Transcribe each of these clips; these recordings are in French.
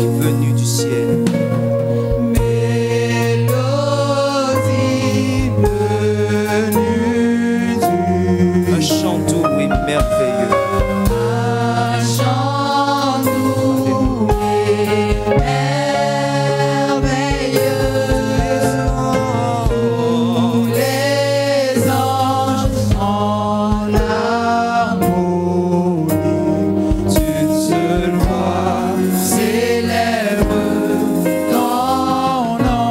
venue du ciel. Mélodie venue du Un chant doux et merveilleux. Un chant doux et merveilleux. Les anges en harmonie, d'une seule voix célèbre ton nom.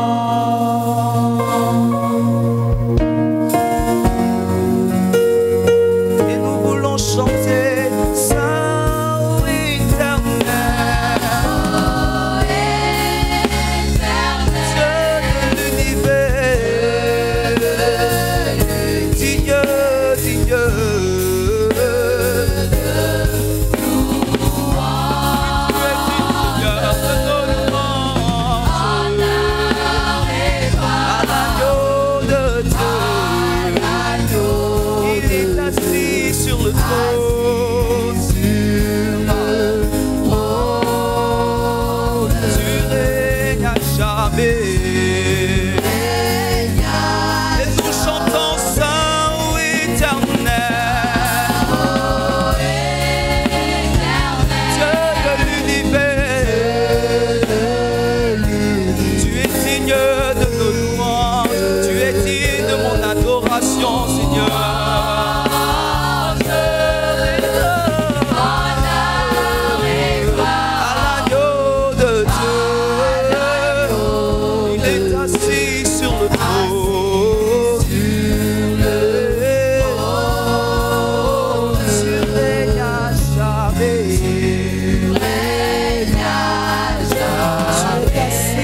Et nous voulons chanter Saint éternel, Dieu de l'univers, digne, digne. Sur le trône, tu règnes à jamais. Et nous chantons Saint éternel, Dieu de l'univers. Tu es digne de nos louanges, tu es digne de mon adoration, Seigneur.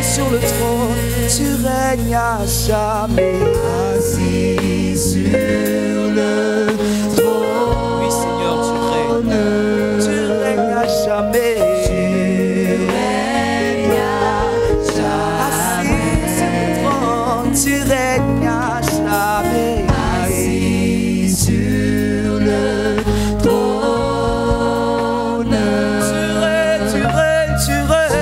Sur le trône, tu règnes à jamais. Assis sur le trône. Oui, Seigneur, tu règnes à jamais. Assis sur le trône, tu règnes à jamais. Assis sur le trône. Tu règnes, tu règnes.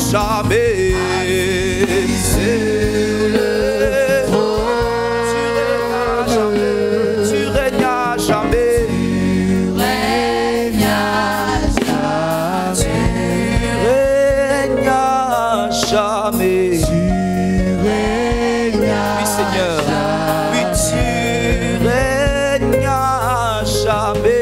Jamais. Tu règnes à jamais. Tu règnes à jamais. Oui, Seigneur. Oui, tu règnes à jamais.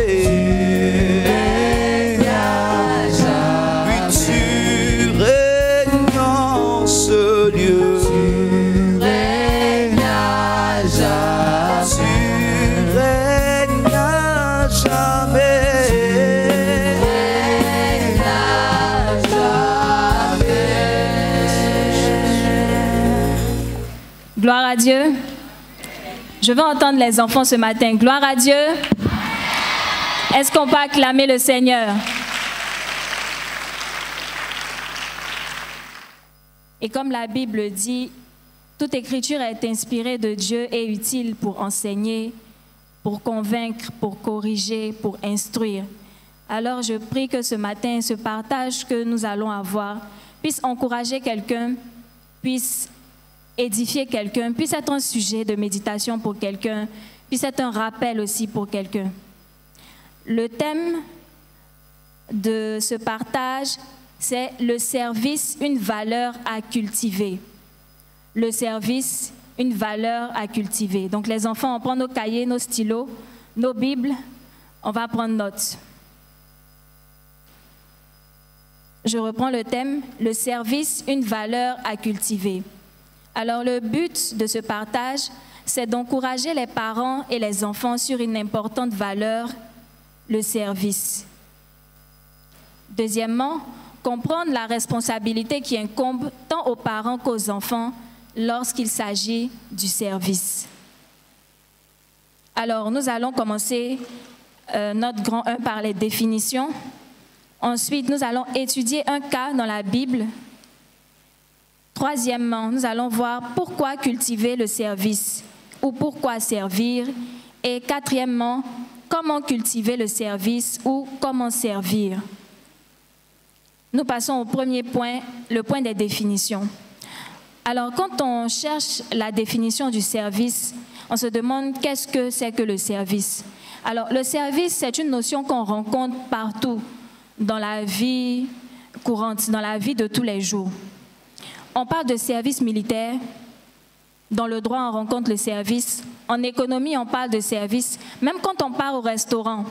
Gloire à Dieu. Je veux entendre les enfants ce matin. Gloire à Dieu. Est-ce qu'on peut acclamer le Seigneur? Et comme la Bible dit, toute écriture est inspirée de Dieu et utile pour enseigner, pour convaincre, pour corriger, pour instruire. Alors je prie que ce matin, ce partage que nous allons avoir puisse encourager quelqu'un, puisse édifier quelqu'un, puisse être un sujet de méditation pour quelqu'un, puisse être un rappel aussi pour quelqu'un. Le thème de ce partage, c'est le service, une valeur à cultiver. Le service, une valeur à cultiver. Donc les enfants, on prend nos cahiers, nos stylos, nos Bibles, on va prendre note. Je reprends le thème, le service, une valeur à cultiver. Alors le but de ce partage, c'est d'encourager les parents et les enfants sur une importante valeur, le service. Deuxièmement, comprendre la responsabilité qui incombe tant aux parents qu'aux enfants lorsqu'il s'agit du service. Alors, nous allons commencer notre grand 1 par les définitions. Ensuite, nous allons étudier un cas dans la Bible. Troisièmement, nous allons voir pourquoi cultiver le service ou pourquoi servir. Et quatrièmement, comment cultiver le service ou comment servir. Nous passons au premier point, le point des définitions. Alors, quand on cherche la définition du service, on se demande qu'est-ce que c'est que le service. Alors, le service, c'est une notion qu'on rencontre partout dans la vie courante, dans la vie de tous les jours. On parle de service militaire. Dans le droit, on rencontre le service. En économie, on parle de service. Même quand on part au restaurant,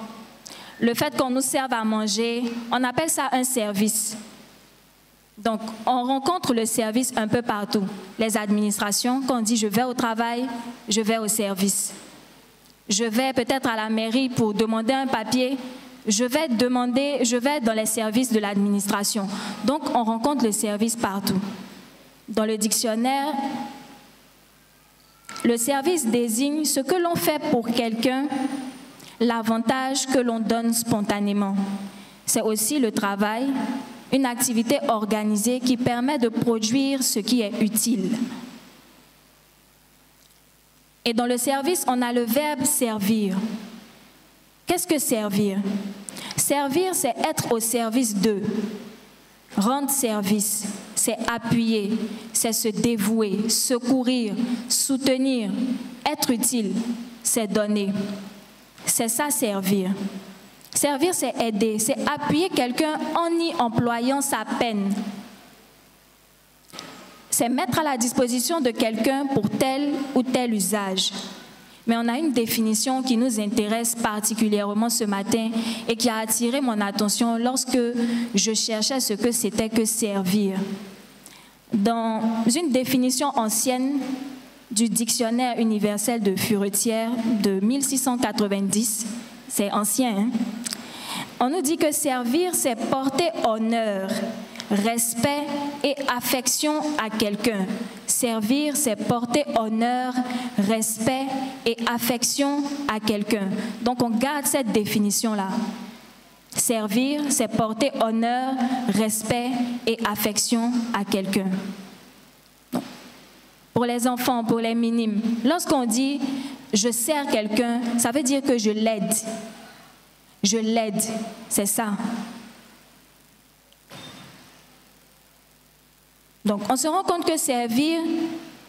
le fait qu'on nous serve à manger, on appelle ça un service. Donc, on rencontre le service un peu partout. Les administrations, quand on dit « je vais au travail », je vais au service. Je vais peut-être à la mairie pour demander un papier, je vais dans les services de l'administration. Donc, on rencontre le service partout. Dans le dictionnaire, le service désigne ce que l'on fait pour quelqu'un, l'avantage que l'on donne spontanément. C'est aussi le travail, une activité organisée qui permet de produire ce qui est utile. Et dans le service, on a le verbe servir. Qu'est-ce que servir? Servir, c'est être au service d'eux. Rendre service, c'est appuyer, c'est se dévouer, secourir, soutenir, être utile, c'est donner. C'est ça, servir. Servir, c'est aider, c'est appuyer quelqu'un en y employant sa peine. C'est mettre à la disposition de quelqu'un pour tel ou tel usage. Mais on a une définition qui nous intéresse particulièrement ce matin et qui a attiré mon attention lorsque je cherchais ce que c'était que servir. Dans une définition ancienne du dictionnaire universel de Furetière de 1690, c'est ancien, hein? On nous dit que servir, c'est porter honneur, respect et affection à quelqu'un. Servir, c'est porter honneur, respect et affection à quelqu'un. Donc, on garde cette définition-là. Servir, c'est porter honneur, respect et affection à quelqu'un. Pour les enfants, pour les minimes, lorsqu'on dit « je sers quelqu'un », ça veut dire que je l'aide. Je l'aide, c'est ça. Donc, on se rend compte que servir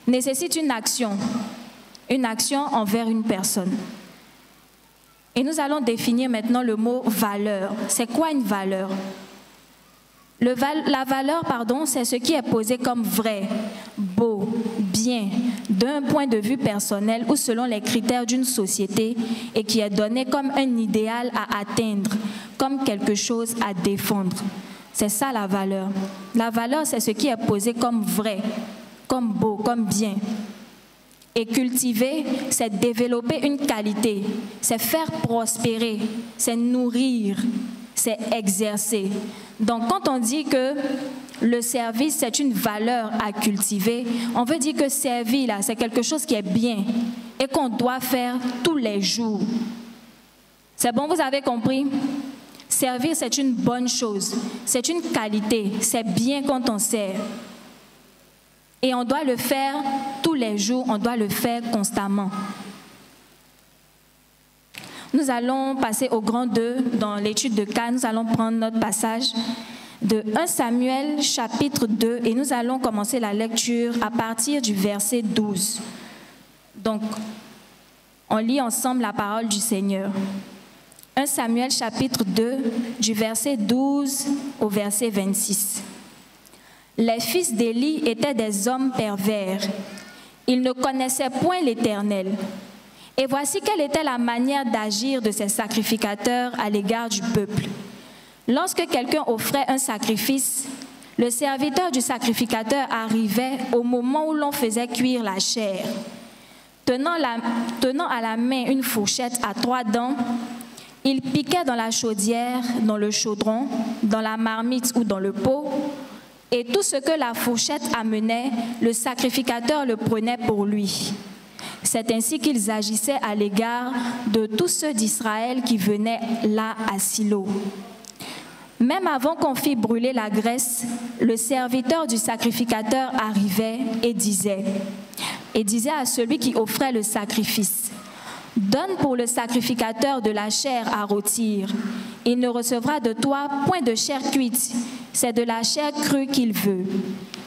nécessite une action envers une personne. Et nous allons définir maintenant le mot « valeur ». C'est quoi une valeur? La valeur, c'est ce qui est posé comme vrai, beau, bien, d'un point de vue personnel ou selon les critères d'une société et qui est donné comme un idéal à atteindre, comme quelque chose à défendre. C'est ça la valeur. La valeur, c'est ce qui est posé comme vrai, comme beau, comme bien. Et cultiver, c'est développer une qualité, c'est faire prospérer, c'est nourrir, c'est exercer. Donc, quand on dit que le service, c'est une valeur à cultiver, on veut dire que servir, là, c'est quelque chose qui est bien et qu'on doit faire tous les jours. C'est bon, vous avez compris? Servir, c'est une bonne chose, c'est une qualité, c'est bien quand on sert. Et on doit le faire tous les jours, on doit le faire constamment. Nous allons passer au grand 2 dans l'étude de cas. Nous allons prendre notre passage de 1 Samuel chapitre 2 et nous allons commencer la lecture à partir du verset 12. Donc, on lit ensemble la parole du Seigneur. 1 Samuel chapitre 2 du verset 12 au verset 26. Les fils d'Éli étaient des hommes pervers. Ils ne connaissaient point l'Éternel. Et voici quelle était la manière d'agir de ces sacrificateurs à l'égard du peuple. Lorsque quelqu'un offrait un sacrifice, le serviteur du sacrificateur arrivait au moment où l'on faisait cuire la chair. Tenant à la main une fourchette à 3 dents, il piquait dans la chaudière, dans le chaudron, dans la marmite ou dans le pot, et tout ce que la fourchette amenait, le sacrificateur le prenait pour lui. C'est ainsi qu'ils agissaient à l'égard de tous ceux d'Israël qui venaient là à Silo. Même avant qu'on fît brûler la graisse, le serviteur du sacrificateur arrivait et disait à celui qui offrait le sacrifice, « Donne pour le sacrificateur de la chair à rôtir. Il ne recevra de toi point de chair cuite, c'est de la chair crue qu'il veut. »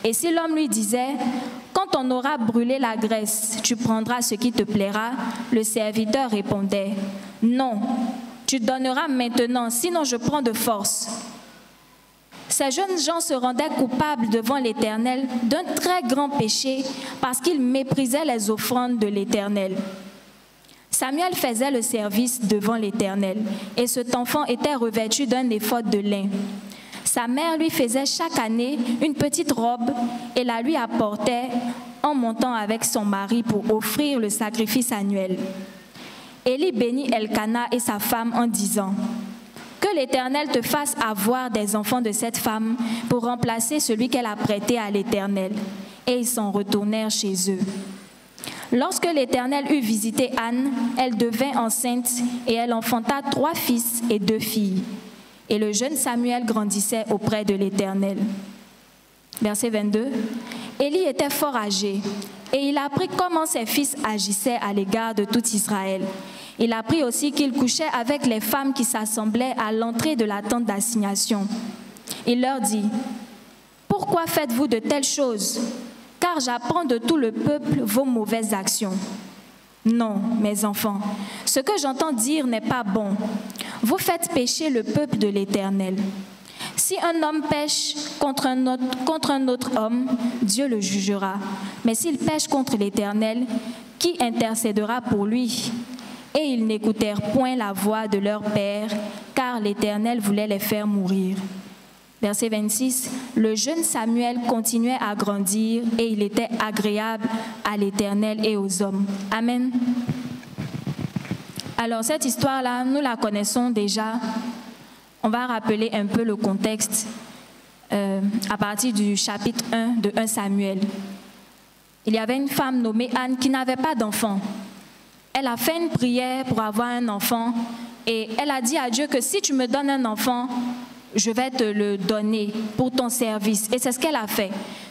Et si l'homme lui disait, « Quand on aura brûlé la graisse, tu prendras ce qui te plaira », le serviteur répondait, « Non, tu donneras maintenant, sinon je prends de force. » Ces jeunes gens se rendaient coupables devant l'Éternel d'un très grand péché parce qu'ils méprisaient les offrandes de l'Éternel. Samuel faisait le service devant l'Éternel et cet enfant était revêtu d'un éphod de lin. Sa mère lui faisait chaque année une petite robe et la lui apportait en montant avec son mari pour offrir le sacrifice annuel. Élie bénit Elkana et sa femme en disant, « Que l'Éternel te fasse avoir des enfants de cette femme pour remplacer celui qu'elle a prêté à l'Éternel. » Et ils s'en retournèrent chez eux. Lorsque l'Éternel eut visité Anne, elle devint enceinte et elle enfanta 3 fils et 2 filles. Et le jeune Samuel grandissait auprès de l'Éternel. Verset 22. Élie était fort âgé et il apprit comment ses fils agissaient à l'égard de tout Israël. Il apprit aussi qu'il couchait avec les femmes qui s'assemblaient à l'entrée de la tente d'assignation. Il leur dit, « Pourquoi faites-vous de telles choses ? Car j'apprends de tout le peuple vos mauvaises actions. » Non, mes enfants, ce que j'entends dire n'est pas bon. Vous faites pécher le peuple de l'Éternel. Si un homme pêche contre un autre homme, Dieu le jugera. Mais s'il pêche contre l'Éternel, qui intercédera pour lui? Et ils n'écoutèrent point la voix de leur père, car l'Éternel voulait les faire mourir. Verset 26, le jeune Samuel continuait à grandir et il était agréable à l'Éternel et aux hommes. Amen. Alors cette histoire-là, nous la connaissons déjà. On va rappeler un peu le contexte à partir du chapitre 1 de 1 Samuel. Il y avait une femme nommée Anne qui n'avait pas d'enfant. Elle a fait une prière pour avoir un enfant et elle a dit à Dieu que si tu me donnes un enfant, je vais te le donner pour ton service. Et c'est ce qu'elle a fait.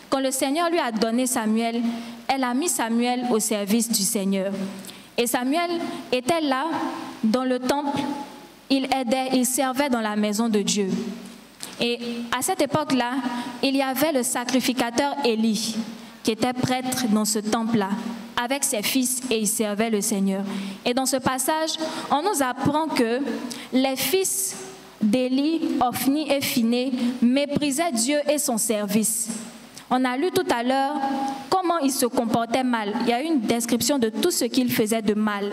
Quand le Seigneur lui a donné Samuel, elle a mis Samuel au service du Seigneur. Et Samuel était là, dans le temple, il aidait, il servait dans la maison de Dieu. Et à cette époque-là, il y avait le sacrificateur Élie, qui était prêtre dans ce temple-là, avec ses fils, et il servait le Seigneur. Et dans ce passage, on nous apprend que les fils d'Élie, Ophni et Phiné, méprisaient Dieu et son service. On a lu tout à l'heure comment ils se comportaient mal. Il y a une description de tout ce qu'ils faisaient de mal.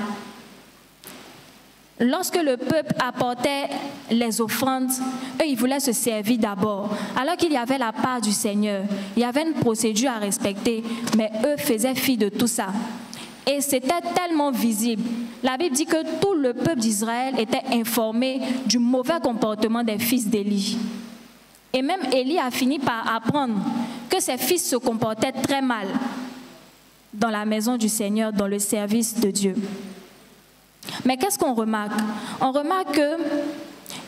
Lorsque le peuple apportait les offrandes, eux, ils voulaient se servir d'abord. Alors qu'il y avait la part du Seigneur, il y avait une procédure à respecter, mais eux faisaient fi de tout ça. Et c'était tellement visible. La Bible dit que tout le peuple d'Israël était informé du mauvais comportement des fils d'Élie. Et même Élie a fini par apprendre que ses fils se comportaient très mal dans la maison du Seigneur, dans le service de Dieu. Mais qu'est-ce qu'on remarque? On remarque que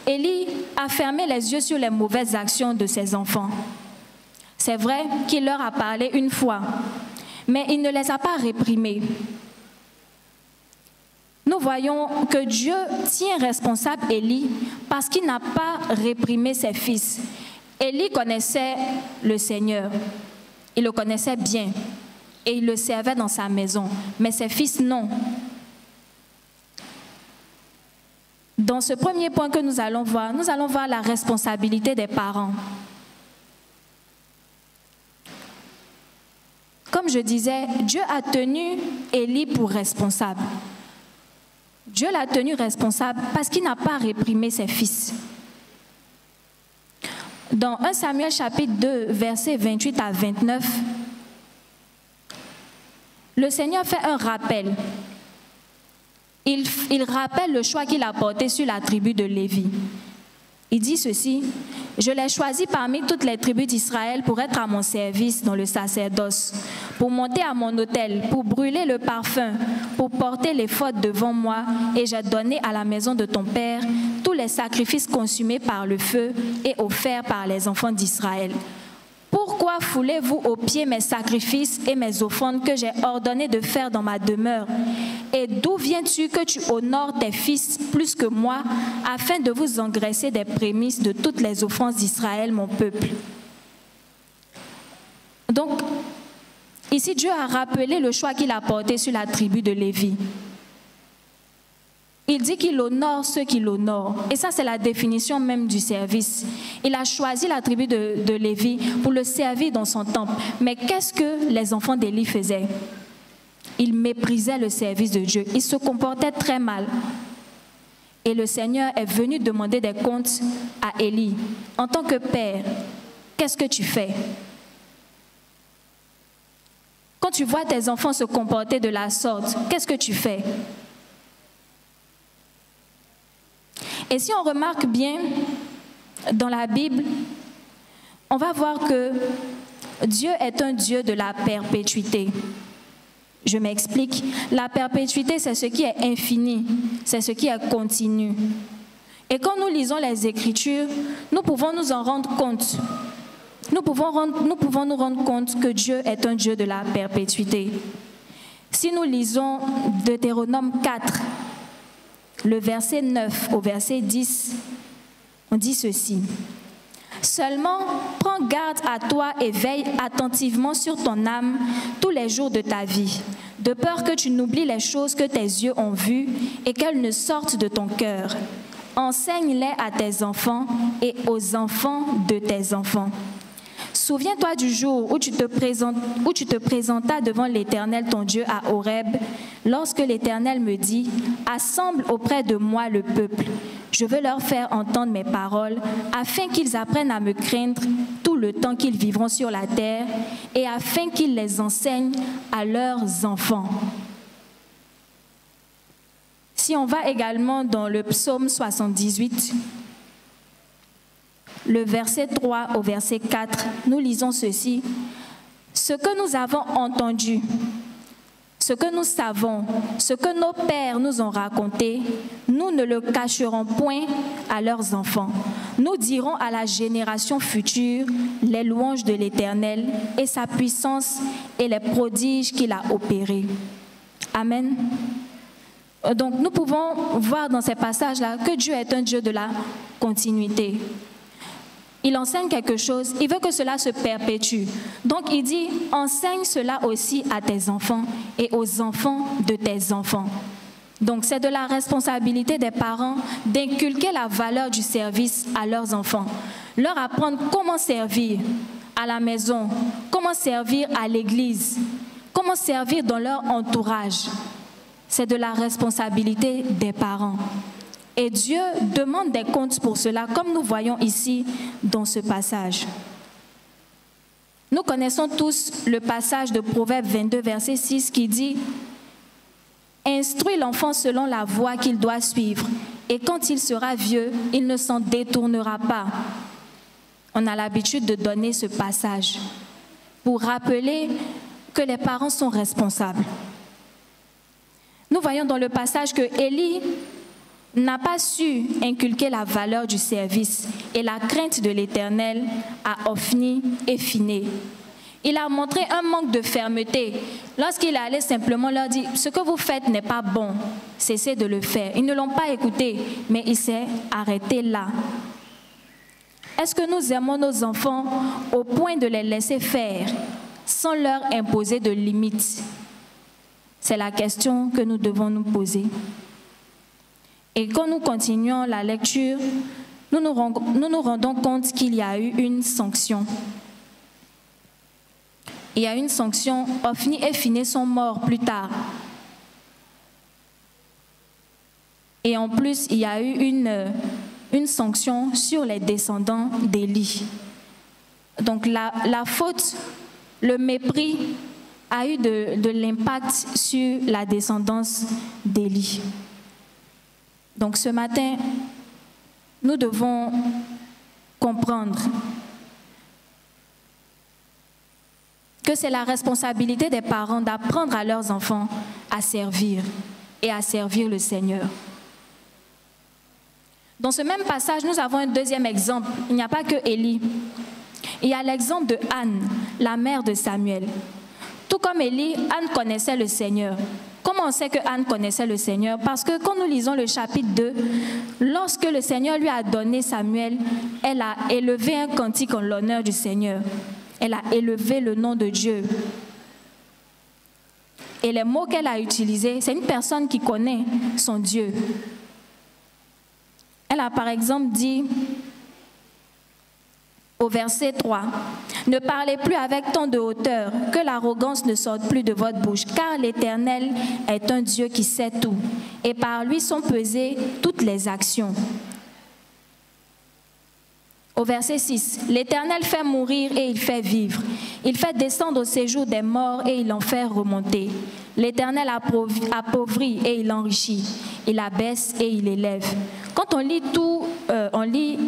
Élie a fermé les yeux sur les mauvaises actions de ses enfants. C'est vrai qu'il leur a parlé une fois, mais il ne les a pas réprimés. Nous voyons que Dieu tient responsable Élie parce qu'il n'a pas réprimé ses fils. Élie connaissait le Seigneur, il le connaissait bien et il le servait dans sa maison, mais ses fils non. Dans ce premier point que nous allons voir la responsabilité des parents. Comme je disais, Dieu a tenu Élie pour responsable. Dieu l'a tenu responsable parce qu'il n'a pas réprimé ses fils. Dans 1 Samuel chapitre 2, versets 28 à 29, le Seigneur fait un rappel. Il rappelle le choix qu'il a porté sur la tribu de Lévi. Il dit ceci, « Je l'ai choisi parmi toutes les tribus d'Israël pour être à mon service dans le sacerdoce, pour monter à mon autel, pour brûler le parfum, pour porter les fautes devant moi, et j'ai donné à la maison de ton père tous les sacrifices consumés par le feu et offerts par les enfants d'Israël. Pourquoi foulez-vous aux pieds mes sacrifices et mes offrandes que j'ai ordonné de faire dans ma demeure? Et d'où viens-tu que tu honores tes fils plus que moi, afin de vous engraisser des prémices de toutes les offenses d'Israël, mon peuple? Donc, ici, Dieu a rappelé le choix qu'il a porté sur la tribu de Lévi. Il dit qu'il honore ceux qui l'honorent. Et ça, c'est la définition même du service. Il a choisi la tribu de Lévi pour le servir dans son temple. Mais qu'est-ce que les enfants d'Élie faisaient? Ils méprisaient le service de Dieu. Ils se comportaient très mal. Et le Seigneur est venu demander des comptes à Élie. En tant que père, qu'est-ce que tu fais? Quand tu vois tes enfants se comporter de la sorte, qu'est-ce que tu fais? Et si on remarque bien dans la Bible, on va voir que Dieu est un Dieu de la perpétuité. Je m'explique. La perpétuité, c'est ce qui est infini, c'est ce qui est continu. Et quand nous lisons les Écritures, nous pouvons nous en rendre compte. Nous pouvons nous rendre compte que Dieu est un Dieu de la perpétuité. Si nous lisons Deutéronome 4, le verset 9 au verset 10, on dit ceci. Seulement, prends garde à toi et veille attentivement sur ton âme tous les jours de ta vie, de peur que tu n'oublies les choses que tes yeux ont vues et qu'elles ne sortent de ton cœur. Enseigne-les à tes enfants et aux enfants de tes enfants. Souviens-toi du jour où tu te présentas devant l'Éternel ton Dieu à Horeb, lorsque l'Éternel me dit « Assemble auprès de moi le peuple. Je veux leur faire entendre mes paroles, afin qu'ils apprennent à me craindre tout le temps qu'ils vivront sur la terre, et afin qu'ils les enseignent à leurs enfants. » Si on va également dans le psaume 78, le verset 3 au verset 4, nous lisons ceci. « Ce que nous avons entendu, ce que nous savons, ce que nos pères nous ont raconté, nous ne le cacherons point à leurs enfants. Nous dirons à la génération future les louanges de l'Éternel et sa puissance et les prodiges qu'il a opérés. » Amen. Donc nous pouvons voir dans ces passages-là que Dieu est un Dieu de la continuité. Il enseigne quelque chose, il veut que cela se perpétue. Donc il dit, enseigne cela aussi à tes enfants et aux enfants de tes enfants. Donc c'est de la responsabilité des parents d'inculquer la valeur du service à leurs enfants. Leur apprendre comment servir à la maison, comment servir à l'église, comment servir dans leur entourage. C'est de la responsabilité des parents. Et Dieu demande des comptes pour cela, comme nous voyons ici dans ce passage. Nous connaissons tous le passage de Proverbe 22, verset 6 qui dit « Instruis l'enfant selon la voie qu'il doit suivre, et quand il sera vieux, il ne s'en détournera pas. » On a l'habitude de donner ce passage pour rappeler que les parents sont responsables. Nous voyons dans le passage que Élie n'a pas su inculquer la valeur du service et la crainte de l'Éternel à Ophni et Phiné. Il a montré un manque de fermeté lorsqu'il allait simplement leur dire « Ce que vous faites n'est pas bon, cessez de le faire ». Ils ne l'ont pas écouté, mais il s'est arrêté là. Est-ce que nous aimons nos enfants au point de les laisser faire sans leur imposer de limites? C'est la question que nous devons nous poser. Et quand nous continuons la lecture, nous nous rendons compte qu'il y a eu une sanction. Il y a une sanction. Ophni et Phiné sont morts plus tard. Et en plus, il y a eu une sanction sur les descendants d'Élie. Donc la faute, le mépris a eu de l'impact sur la descendance d'Élie. Donc ce matin, nous devons comprendre que c'est la responsabilité des parents d'apprendre à leurs enfants à servir et à servir le Seigneur. Dans ce même passage, nous avons un deuxième exemple. Il n'y a pas que Élie. Il y a l'exemple de Anne, la mère de Samuel. Tout comme Élie, Anne connaissait le Seigneur. Comment on sait que Anne connaissait le Seigneur? Parce que quand nous lisons le chapitre 2, lorsque le Seigneur lui a donné Samuel, elle a élevé un cantique en l'honneur du Seigneur. Elle a élevé le nom de Dieu. Et les mots qu'elle a utilisés, c'est une personne qui connaît son Dieu. Elle a par exemple dit au verset 3, « Ne parlez plus avec tant de hauteur, que l'arrogance ne sorte plus de votre bouche, car l'Éternel est un Dieu qui sait tout, et par lui sont pesées toutes les actions. » Au verset 6, « L'Éternel fait mourir et il fait vivre. Il fait descendre au séjour des morts et il en fait remonter. L'Éternel appauvrit et il enrichit. Il abaisse et il élève. » Quand on lit on lit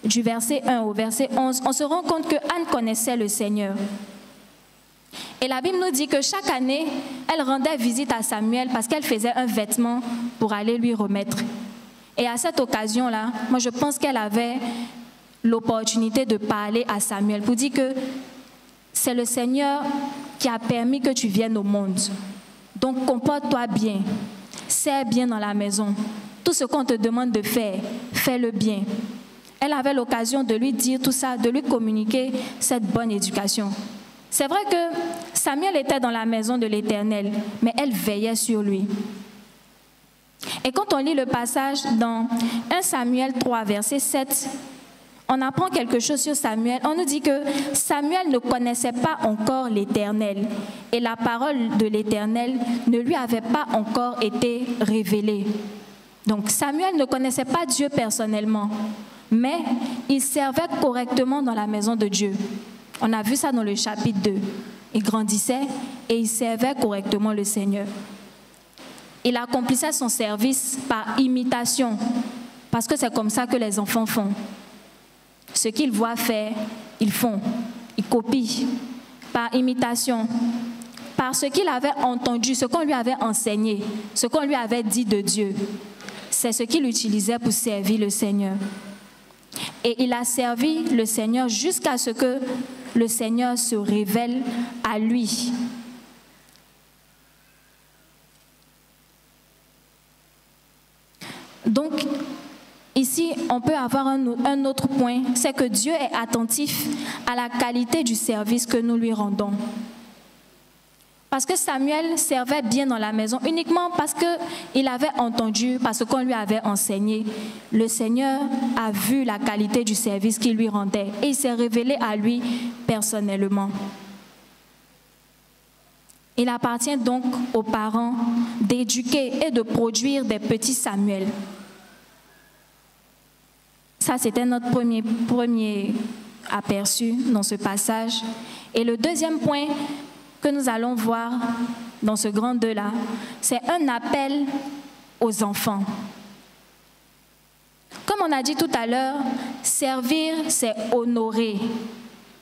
du verset 1 au verset 11, on se rend compte que Anne connaissait le Seigneur. Et la Bible nous dit que chaque année, elle rendait visite à Samuel parce qu'elle faisait un vêtement pour aller lui remettre. Et à cette occasion-là, moi je pense qu'elle avait l'opportunité de parler à Samuel pour dire que c'est le Seigneur qui a permis que tu viennes au monde. Donc comporte-toi bien, sers bien dans la maison. Tout ce qu'on te demande de faire, fais-le bien. Elle avait l'occasion de lui dire tout ça, de lui communiquer cette bonne éducation. C'est vrai que Samuel était dans la maison de l'Éternel, mais elle veillait sur lui. Et quand on lit le passage dans 1 Samuel 3, verset 7, on apprend quelque chose sur Samuel. On nous dit que Samuel ne connaissait pas encore l'Éternel et la parole de l'Éternel ne lui avait pas encore été révélée. Donc Samuel ne connaissait pas Dieu personnellement, mais il servait correctement dans la maison de Dieu. On a vu ça dans le chapitre 2. Il grandissait et il servait correctement le Seigneur. Il accomplissait son service par imitation, parce que c'est comme ça que les enfants font. Ce qu'ils voient faire, ils font, ils copient, par imitation, par ce qu'il avait entendu, ce qu'on lui avait enseigné, ce qu'on lui avait dit de Dieu. C'est ce qu'il utilisait pour servir le Seigneur. Et il a servi le Seigneur jusqu'à ce que le Seigneur se révèle à lui. Donc, ici, on peut avoir un autre point, c'est que Dieu est attentif à la qualité du service que nous lui rendons. Parce que Samuel servait bien dans la maison, uniquement parce qu'il avait entendu, parce qu'on lui avait enseigné. Le Seigneur a vu la qualité du service qu'il lui rendait et il s'est révélé à lui personnellement. Il appartient donc aux parents d'éduquer et de produire des petits Samuel. Ça, c'était notre premier aperçu dans ce passage. Et le deuxième point que nous allons voir dans ce grand 2-là, c'est un appel aux enfants. Comme on a dit tout à l'heure, servir, c'est honorer,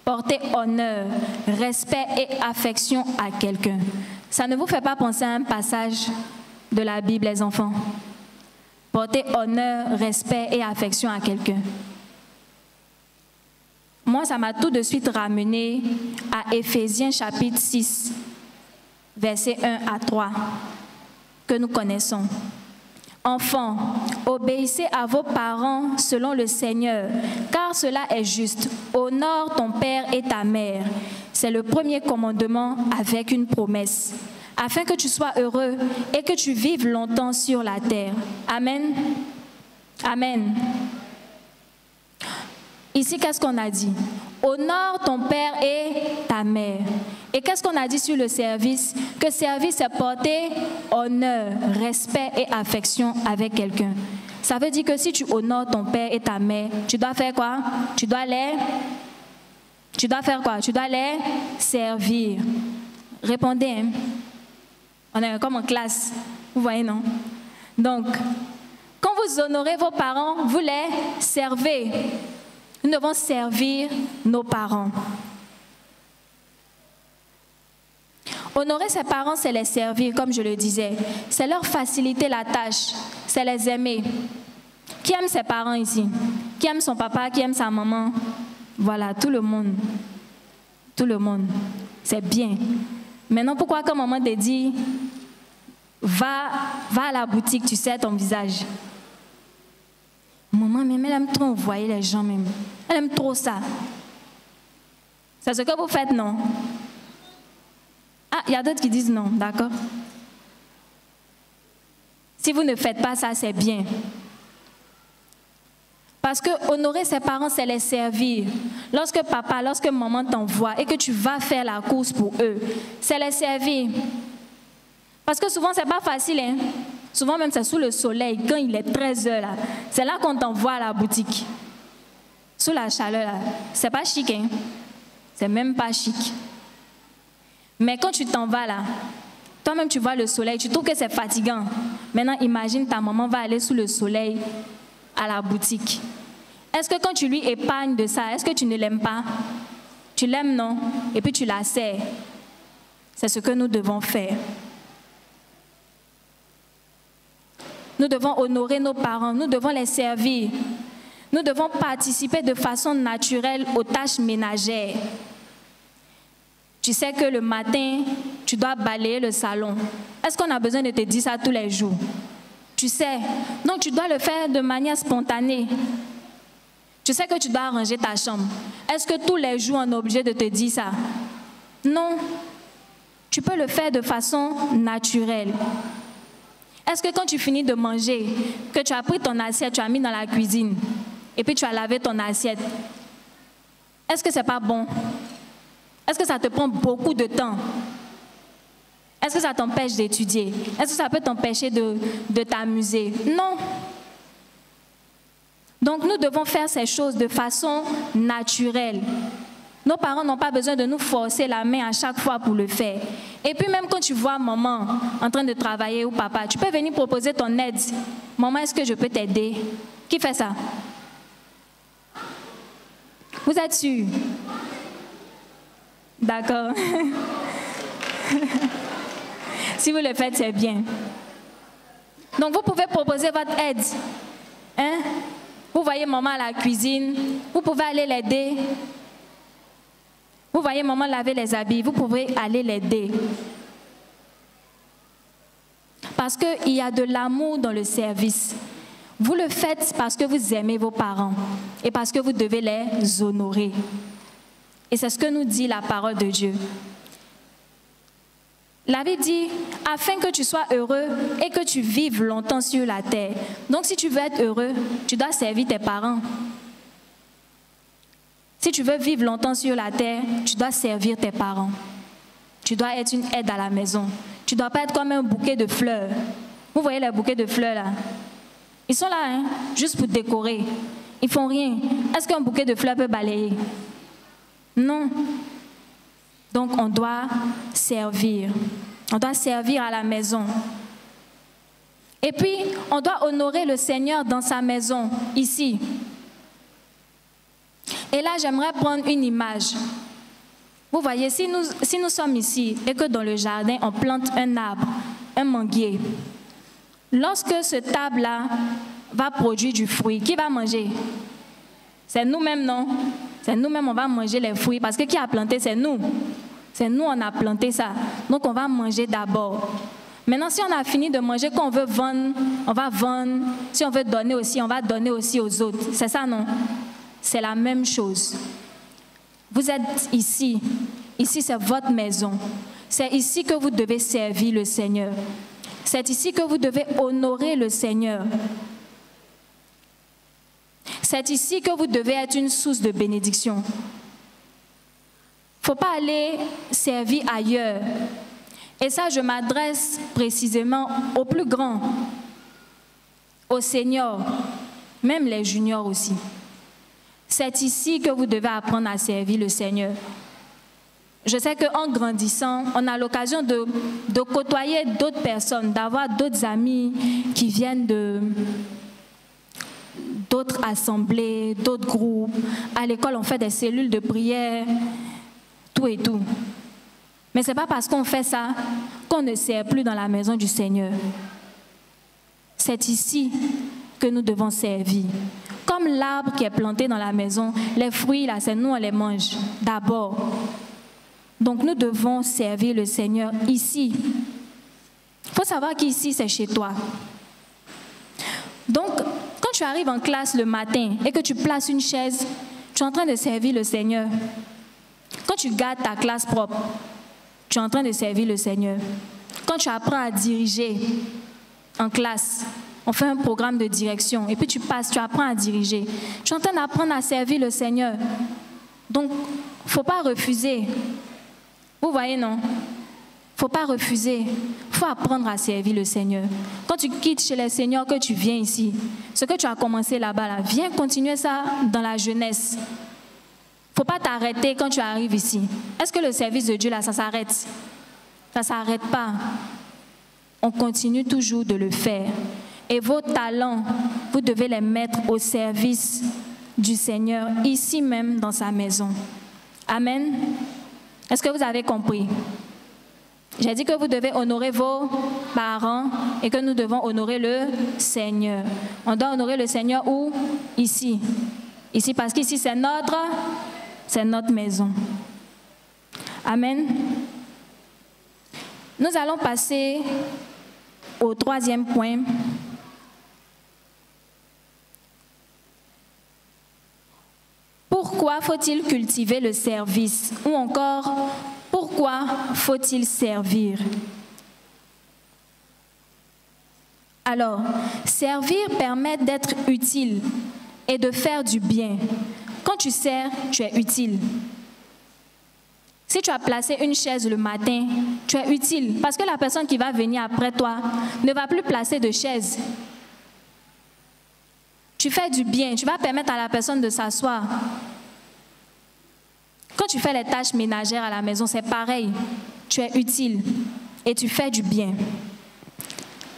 porter honneur, respect et affection à quelqu'un. Ça ne vous fait pas penser à un passage de la Bible, les enfants? Porter honneur, respect et affection à quelqu'un. Moi, ça m'a tout de suite ramené à Éphésiens chapitre 6, versets 1 à 3, que nous connaissons. Enfants, obéissez à vos parents selon le Seigneur, car cela est juste. Honore ton père et ta mère. C'est le premier commandement avec une promesse, afin que tu sois heureux et que tu vives longtemps sur la terre. Amen. Amen. Ici, qu'est-ce qu'on a dit? Honore ton père et ta mère. Et qu'est-ce qu'on a dit sur le service? Que service, c'est porter honneur, respect et affection avec quelqu'un. Ça veut dire que si tu honores ton père et ta mère, tu dois faire quoi? Tu dois faire quoi? Tu dois les servir. Répondez, hein? On est comme en classe. Vous voyez, non? Donc, quand vous honorez vos parents, vous les servez. Nous devons servir nos parents. Honorer ses parents, c'est les servir, comme je le disais. C'est leur faciliter la tâche, c'est les aimer. Qui aime ses parents ici? Qui aime son papa? Qui aime sa maman? Voilà, tout le monde. Tout le monde. C'est bien. Maintenant, pourquoi quand maman te dit, va à la boutique, tu sais ton visage. Maman, même elle aime trop envoyer les gens même. Elle aime trop ça. C'est ce que vous faites, non? Ah, il y a d'autres qui disent non, d'accord? Si vous ne faites pas ça, c'est bien. Parce que honorer ses parents, c'est les servir. Lorsque papa, lorsque maman t'envoie et que tu vas faire la course pour eux, c'est les servir. Parce que souvent, c'est pas facile, hein? Souvent même, c'est sous le soleil, quand il est 13 h, là. C'est là qu'on t'envoie à la boutique. Sous la chaleur, là. C'est pas chic, hein? C'est même pas chic. Mais quand tu t'en vas là, toi-même tu vois le soleil, tu trouves que c'est fatigant. Maintenant, imagine ta maman va aller sous le soleil à la boutique. Est-ce que quand tu lui épargnes de ça, est-ce que tu ne l'aimes pas? Tu l'aimes, non? Et puis tu la sers. C'est ce que nous devons faire. Nous devons honorer nos parents, nous devons les servir. Nous devons participer de façon naturelle aux tâches ménagères. Tu sais que le matin, tu dois balayer le salon. Est-ce qu'on a besoin de te dire ça tous les jours? Tu sais. Donc, tu dois le faire de manière spontanée. Tu sais que tu dois ranger ta chambre. Est-ce que tous les jours, on est obligé de te dire ça? Non. Tu peux le faire de façon naturelle. Est-ce que quand tu finis de manger, que tu as pris ton assiette, tu as mis dans la cuisine, et puis tu as lavé ton assiette, est-ce que c'est pas bon? Est-ce que ça te prend beaucoup de temps? Est-ce que ça t'empêche d'étudier? Est-ce que ça peut t'empêcher de t'amuser? Non. Donc nous devons faire ces choses de façon naturelle. Nos parents n'ont pas besoin de nous forcer la main à chaque fois pour le faire. Et puis même quand tu vois maman en train de travailler ou papa, tu peux venir proposer ton aide. Maman, est-ce que je peux t'aider? Qui fait ça? Vous êtes sûr? D'accord. Si vous le faites, c'est bien. Donc, vous pouvez proposer votre aide. Hein? Vous voyez maman à la cuisine, vous pouvez aller l'aider. Vous voyez maman laver les habits, vous pouvez aller l'aider. Parce qu'il y a de l'amour dans le service. Vous le faites parce que vous aimez vos parents et parce que vous devez les honorer. Et c'est ce que nous dit la parole de Dieu. La Bible dit, afin que tu sois heureux et que tu vives longtemps sur la terre. Donc si tu veux être heureux, tu dois servir tes parents. Si tu veux vivre longtemps sur la terre, tu dois servir tes parents. Tu dois être une aide à la maison. Tu ne dois pas être comme un bouquet de fleurs. Vous voyez les bouquets de fleurs là? Ils sont là, hein, juste pour décorer. Ils ne font rien. Est-ce qu'un bouquet de fleurs peut balayer? Non. Donc on doit servir. On doit servir à la maison. Et puis, on doit honorer le Seigneur dans sa maison, ici. Et là, j'aimerais prendre une image. Vous voyez, si nous sommes ici et que dans le jardin, on plante un arbre, un manguier, lorsque ce arbre-là va produire du fruit, qui va manger? C'est nous-mêmes, non? C'est nous-mêmes, on va manger les fruits. Parce que qui a planté, c'est nous. C'est nous, on a planté ça. Donc, on va manger d'abord. Maintenant, si on a fini de manger, quand on veut vendre, on va vendre. Si on veut donner aussi, on va donner aussi aux autres. C'est ça, non? C'est la même chose. Vous êtes ici. Ici, c'est votre maison. C'est ici que vous devez servir le Seigneur. C'est ici que vous devez honorer le Seigneur. C'est ici que vous devez être une source de bénédiction. Il ne faut pas aller servir ailleurs. Et ça, je m'adresse précisément aux plus grands, aux seniors, même les juniors aussi. C'est ici que vous devez apprendre à servir le Seigneur. Je sais qu'en grandissant, on a l'occasion de côtoyer d'autres personnes, d'avoir d'autres amis qui viennent d'autres assemblées, d'autres groupes. À l'école, on fait des cellules de prière, tout et tout. Mais ce n'est pas parce qu'on fait ça qu'on ne sert plus dans la maison du Seigneur. C'est ici que nous devons servir. Comme l'arbre qui est planté dans la maison, les fruits, là, c'est nous, on les mange d'abord. Donc nous devons servir le Seigneur ici. Il faut savoir qu'ici, c'est chez toi. Donc, quand tu arrives en classe le matin et que tu places une chaise, tu es en train de servir le Seigneur. Quand tu gardes ta classe propre, tu es en train de servir le Seigneur. Quand tu apprends à diriger en classe, on fait un programme de direction et puis tu passes, tu apprends à diriger. Tu es en train d'apprendre à servir le Seigneur. Donc, il ne faut pas refuser. Vous voyez, non? Il ne faut pas refuser. Il faut apprendre à servir le Seigneur. Quand tu quittes chez les seigneurs, que tu viens ici, ce que tu as commencé là-bas, là, viens continuer ça dans la jeunesse. Il ne faut pas t'arrêter quand tu arrives ici. Est-ce que le service de Dieu, là, ça s'arrête? Ça ne s'arrête pas. On continue toujours de le faire. Et vos talents, vous devez les mettre au service du Seigneur, ici même dans sa maison. Amen. Est-ce que vous avez compris? J'ai dit que vous devez honorer vos parents et que nous devons honorer le Seigneur. On doit honorer le Seigneur où? Ici. Ici, parce qu'ici, c'est notre maison. Amen. Nous allons passer au troisième point. Pourquoi faut-il cultiver le service? Ou encore, pourquoi faut-il servir? Alors, servir permet d'être utile et de faire du bien. Quand tu sers, tu es utile. Si tu as placé une chaise le matin, tu es utile parce que la personne qui va venir après toi ne va plus placer de chaise. Tu fais du bien, tu vas permettre à la personne de s'asseoir. Quand tu fais les tâches ménagères à la maison, c'est pareil. Tu es utile et tu fais du bien.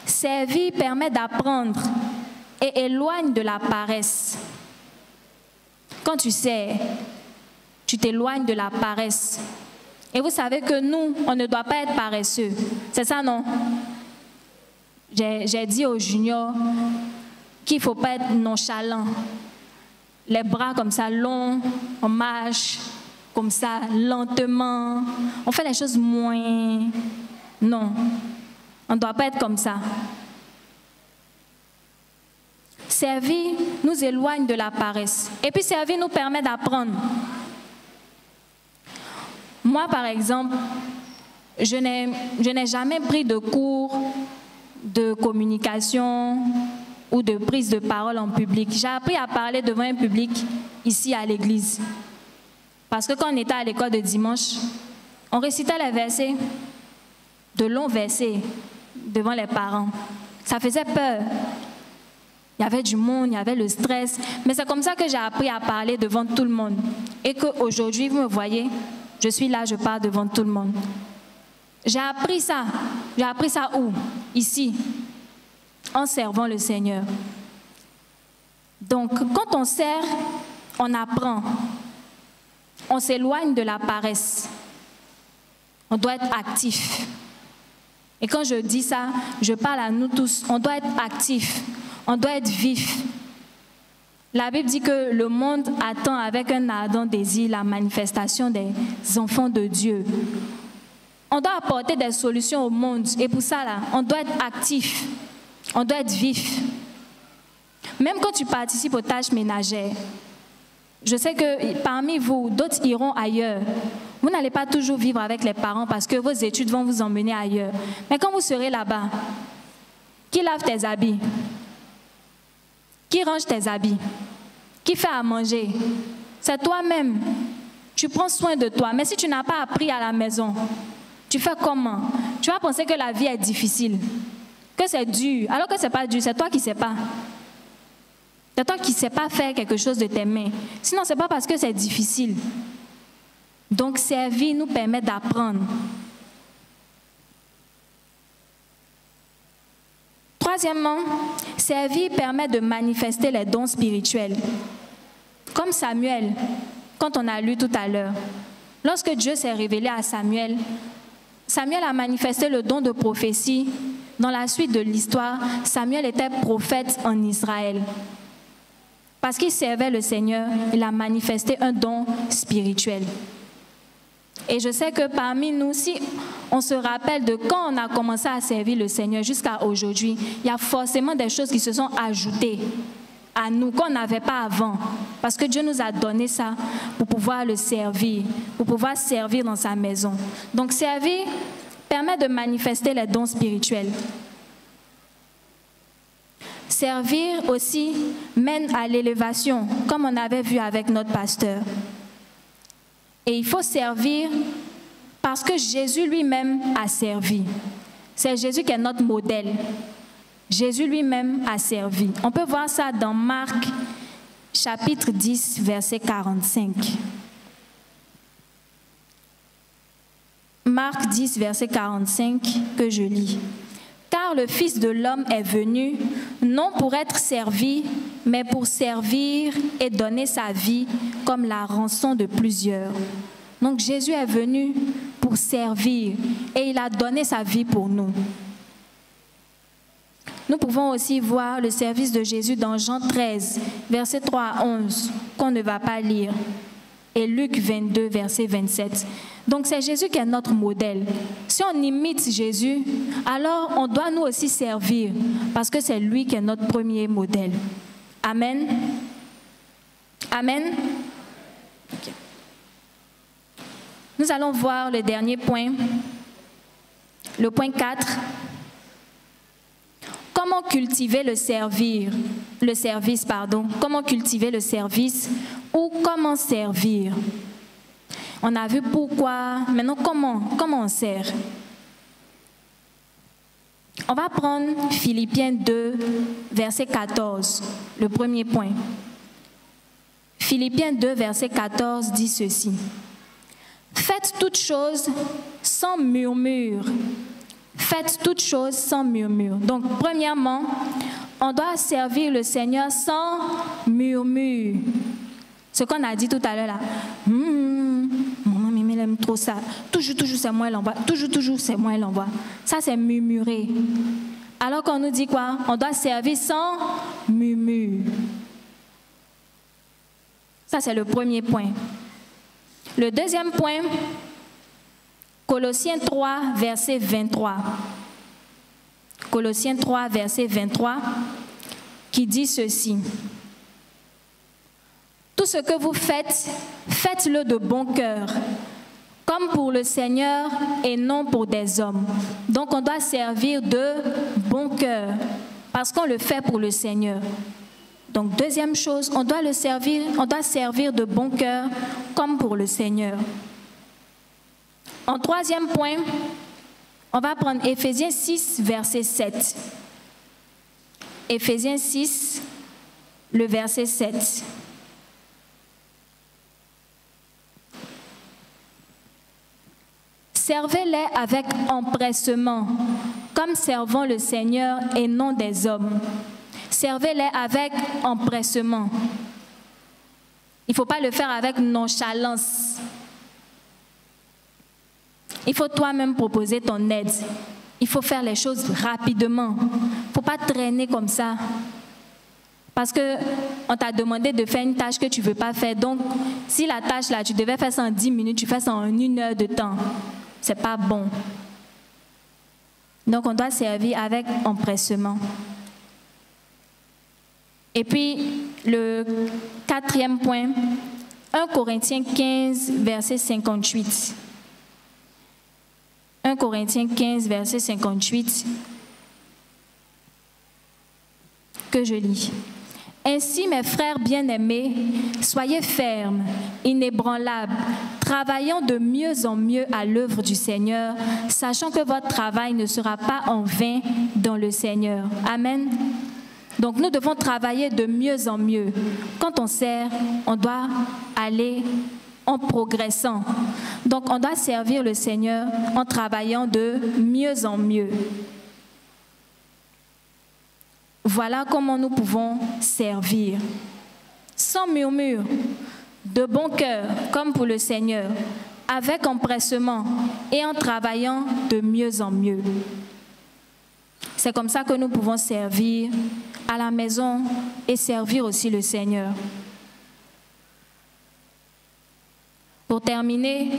Servir permet d'apprendre et éloigne de la paresse. Quand tu sers, tu t'éloignes de la paresse. Et vous savez que nous, on ne doit pas être paresseux. C'est ça, non? J'ai dit aux juniors qu'il ne faut pas être nonchalant. Les bras comme ça, longs, on marche comme ça, lentement. On fait les choses moins... Non, on ne doit pas être comme ça. Servir nous éloigne de la paresse. Et puis servir nous permet d'apprendre. Moi, par exemple, je n'ai jamais pris de cours de communication ou de prise de parole en public. J'ai appris à parler devant un public ici à l'église. Parce que quand on était à l'école de dimanche, on récitait les versets, de longs versets, devant les parents. Ça faisait peur. Il y avait du monde, il y avait le stress. Mais c'est comme ça que j'ai appris à parler devant tout le monde. Et qu'aujourd'hui, vous me voyez, je suis là, je parle devant tout le monde. J'ai appris ça. J'ai appris ça où? Ici, en servant le Seigneur. Donc, quand on sert, on apprend. On s'éloigne de la paresse. On doit être actif. Et quand je dis ça, je parle à nous tous. On doit être actif. On doit être vif. La Bible dit que le monde attend avec un ardent désir la manifestation des enfants de Dieu. On doit apporter des solutions au monde. Et pour ça, là, on doit être actif. On doit être vif. Même quand tu participes aux tâches ménagères, je sais que parmi vous, d'autres iront ailleurs. Vous n'allez pas toujours vivre avec les parents parce que vos études vont vous emmener ailleurs. Mais quand vous serez là-bas, qui lave tes habits? Qui range tes habits? Qui fait à manger? C'est toi-même. Tu prends soin de toi. Mais si tu n'as pas appris à la maison, tu fais comment? Tu vas penser que la vie est difficile, que c'est dur, alors que ce n'est pas dur, c'est toi qui ne sais pas. C'est toi qui ne sais pas faire quelque chose de tes mains. Sinon, ce n'est pas parce que c'est difficile. Donc, servir nous permet d'apprendre. Troisièmement, servir permet de manifester les dons spirituels. Comme Samuel, quand on a lu tout à l'heure. Lorsque Dieu s'est révélé à Samuel, Samuel a manifesté le don de prophétie. Dans la suite de l'histoire, Samuel était prophète en Israël. Parce qu'il servait le Seigneur, il a manifesté un don spirituel. Et je sais que parmi nous, si on se rappelle de quand on a commencé à servir le Seigneur jusqu'à aujourd'hui, il y a forcément des choses qui se sont ajoutées à nous qu'on n'avait pas avant. Parce que Dieu nous a donné ça pour pouvoir le servir, pour pouvoir servir dans sa maison. Donc servir permet de manifester les dons spirituels. Servir aussi mène à l'élévation, comme on avait vu avec notre pasteur. Et il faut servir parce que Jésus lui-même a servi. C'est Jésus qui est notre modèle. Jésus lui-même a servi. On peut voir ça dans Marc, chapitre 10, verset 45. Marc 10, verset 45, que je lis. Car le Fils de l'homme est venu, non pour être servi, mais pour servir et donner sa vie comme la rançon de plusieurs. Donc Jésus est venu pour servir et il a donné sa vie pour nous. Nous pouvons aussi voir le service de Jésus dans Jean 13, verset 3 à 11, qu'on ne va pas lire, et Luc 22, verset 27. Donc c'est Jésus qui est notre modèle. Si on imite Jésus, alors on doit nous aussi servir, parce que c'est lui qui est notre premier modèle. Amen. Amen. Okay. Nous allons voir le dernier point, le point 4. Comment cultiver le service, comment cultiver le service ou comment servir. On a vu pourquoi, maintenant comment on sert. On va prendre Philippiens 2, verset 14, le premier point. Philippiens 2, verset 14 dit ceci. Faites toutes choses sans murmure. Faites toutes choses sans murmure. Donc, premièrement, on doit servir le Seigneur sans murmure. Ce qu'on a dit tout à l'heure là. Mon ami, il aime trop ça. Toujours, c'est moi, elle envoie. Toujours, c'est moi, elle envoie. Ça, c'est murmurer. Alors qu'on nous dit quoi? On doit servir sans murmure. Ça, c'est le premier point. Le deuxième point, Colossiens 3, verset 23. Colossiens 3, verset 23, qui dit ceci. Tout ce que vous faites, faites-le de bon cœur, comme pour le Seigneur et non pour des hommes. Donc on doit servir de bon cœur, parce qu'on le fait pour le Seigneur. Donc deuxième chose, on doit servir de bon cœur, comme pour le Seigneur. En troisième point, on va prendre Éphésiens 6, verset 7. Éphésiens 6, le verset 7. Servez-les avec empressement, comme servant le Seigneur et non des hommes. Servez-les avec empressement. Il ne faut pas le faire avec nonchalance. Il faut toi-même proposer ton aide. Il faut faire les choses rapidement. Il ne faut pas traîner comme ça. Parce qu'on t'a demandé de faire une tâche que tu ne veux pas faire. Donc, si la tâche là, tu devais faire ça en 10 minutes, tu fais ça en 1 heure de temps. Ce n'est pas bon. Donc, on doit servir avec empressement. Et puis, le quatrième point, 1 Corinthiens 15, verset 58. 1 Corinthiens 15, verset 58, que je lis. Ainsi, mes frères bien-aimés, soyez fermes, inébranlables, travaillant de mieux en mieux à l'œuvre du Seigneur, sachant que votre travail ne sera pas en vain dans le Seigneur. Amen. Donc, nous devons travailler de mieux en mieux. Quand on sert, on doit aller en progressant. Donc, on doit servir le Seigneur en travaillant de mieux en mieux. Voilà comment nous pouvons servir. Sans murmure, de bon cœur, comme pour le Seigneur, avec empressement et en travaillant de mieux en mieux. C'est comme ça que nous pouvons servir à la maison et servir aussi le Seigneur. Pour terminer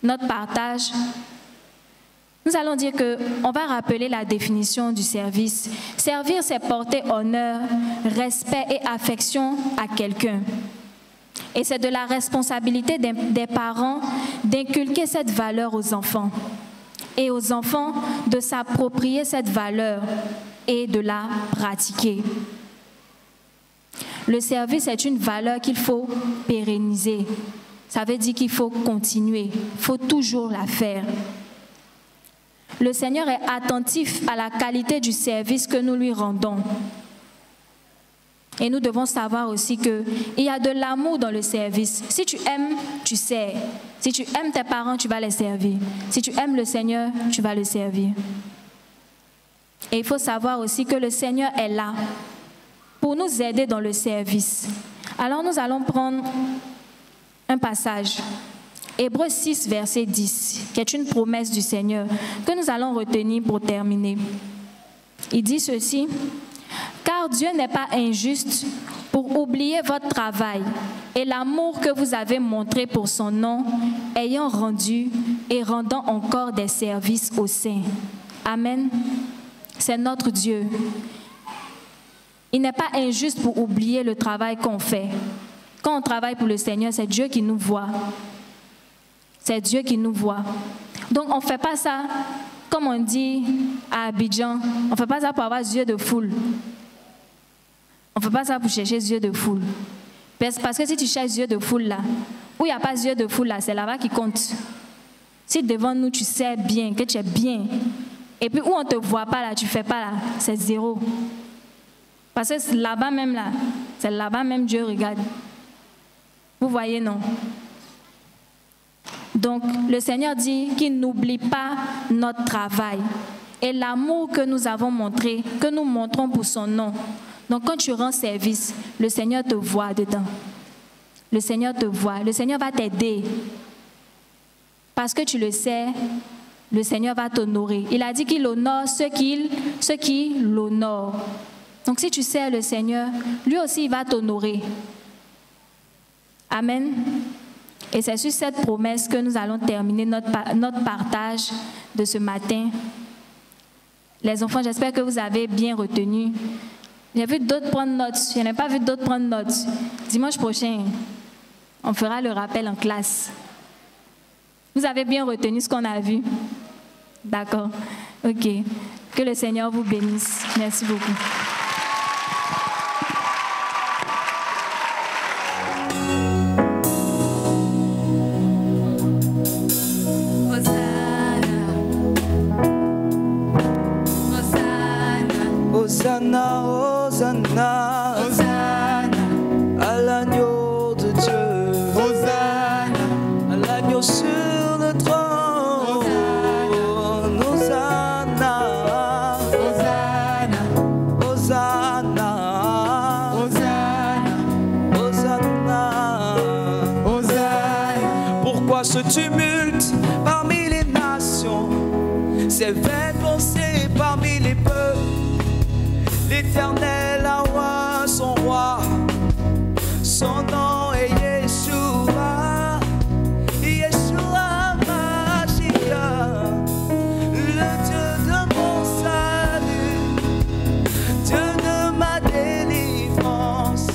notre partage, nous allons dire qu'on va rappeler la définition du service. Servir, c'est porter honneur, respect et affection à quelqu'un. Et c'est de la responsabilité des parents d'inculquer cette valeur aux enfants. Et aux enfants de s'approprier cette valeur et de la pratiquer. Le service est une valeur qu'il faut pérenniser. Ça veut dire qu'il faut continuer, il faut toujours la faire. Le Seigneur est attentif à la qualité du service que nous lui rendons. Et nous devons savoir aussi qu'il y a de l'amour dans le service. Si tu aimes, tu sers. Si tu aimes tes parents, tu vas les servir. Si tu aimes le Seigneur, tu vas le servir. Et il faut savoir aussi que le Seigneur est là pour nous aider dans le service. Alors nous allons prendre un passage, Hébreux 6, verset 10, qui est une promesse du Seigneur, que nous allons retenir pour terminer. Il dit ceci: car Dieu n'est pas injuste pour oublier votre travail et l'amour que vous avez montré pour son nom, ayant rendu et rendant encore des services aux saints. Amen. C'est notre Dieu. Il n'est pas injuste pour oublier le travail qu'on fait. Quand on travaille pour le Seigneur, c'est Dieu qui nous voit. C'est Dieu qui nous voit. Donc on ne fait pas ça, comme on dit à Abidjan, on ne fait pas ça pour avoir yeux de foule. On ne fait pas ça pour chercher yeux de foule. Parce que si tu cherches yeux de foule là, où il n'y a pas yeux de foule là, c'est là-bas qui compte. Si devant nous tu sais bien, que tu es bien, et puis où on ne te voit pas là, tu ne fais pas là, c'est zéro. Parce que là-bas même là, c'est là-bas même Dieu regarde. Vous voyez, non? Donc, le Seigneur dit qu'il n'oublie pas notre travail et l'amour que nous avons montré, que nous montrons pour son nom. Donc, quand tu rends service, le Seigneur te voit dedans. Le Seigneur te voit. Le Seigneur va t'aider. Parce que tu le sais, le Seigneur va t'honorer. Il a dit qu'il honore ceux qui l'honorent. Donc, si tu sers le Seigneur, lui aussi, il va t'honorer. Amen. Et c'est sur cette promesse que nous allons terminer notre partage de ce matin. Les enfants, j'espère que vous avez bien retenu. J'ai vu d'autres prendre notes. Je n'ai pas vu d'autres prendre notes. Dimanche prochain, on fera le rappel en classe. Vous avez bien retenu ce qu'on a vu? D'accord. OK. Que le Seigneur vous bénisse. Merci beaucoup. Hosanna, Hosanna, Hosanna, à l'agneau de Dieu, Hosanna, à l'agneau sur le trône, Hosanna, Hosanna, Hosanna, Hosanna, Hosanna, Hosanna. Pourquoi ce tumulte parmi les nations, ces vaines pensées parmi les peuples? L'Éternel a roi, son roi, son nom est Yeshua, Yeshua Mashiach, le Dieu de mon salut, Dieu de ma délivrance,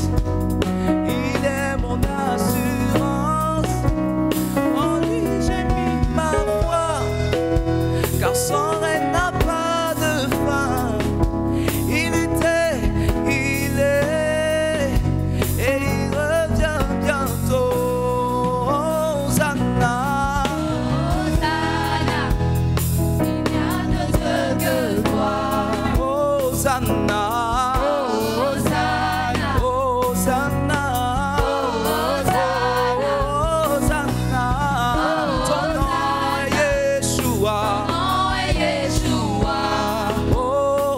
il est mon assurance, en lui j'ai mis ma foi, car son règne n'a pas de fin.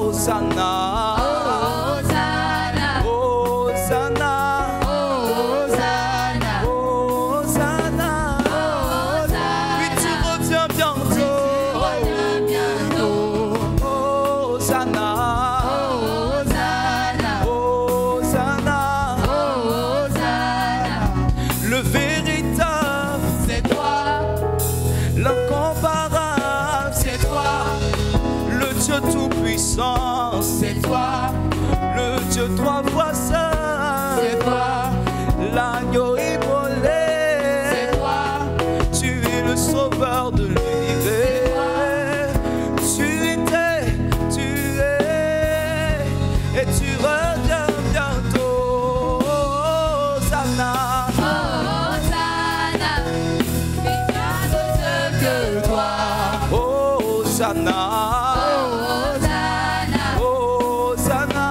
Hosanna, Le véritable, c'est toi, l'incomparable, c'est toi, le Dieu tout-puissant, c'est toi, le Dieu trois fois saint, c'est toi, l'agneau immolé, c'est toi, tu es le sauveur de l'univers. Tu étais, tu es, et tu reviens bientôt. Hosanna. Hosanna, Hosanna,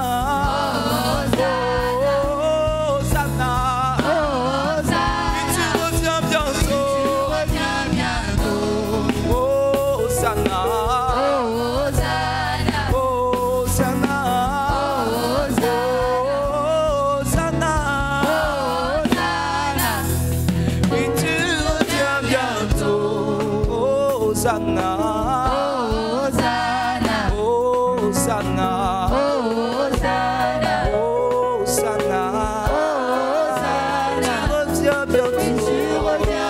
Hosanna, et tu reviens bientôt. Hosanna, Hosanna, Hosanna, et tu reviens bientôt. Hosanna. Hosanna, Hosanna, Hosanna, tu reviens bientôt.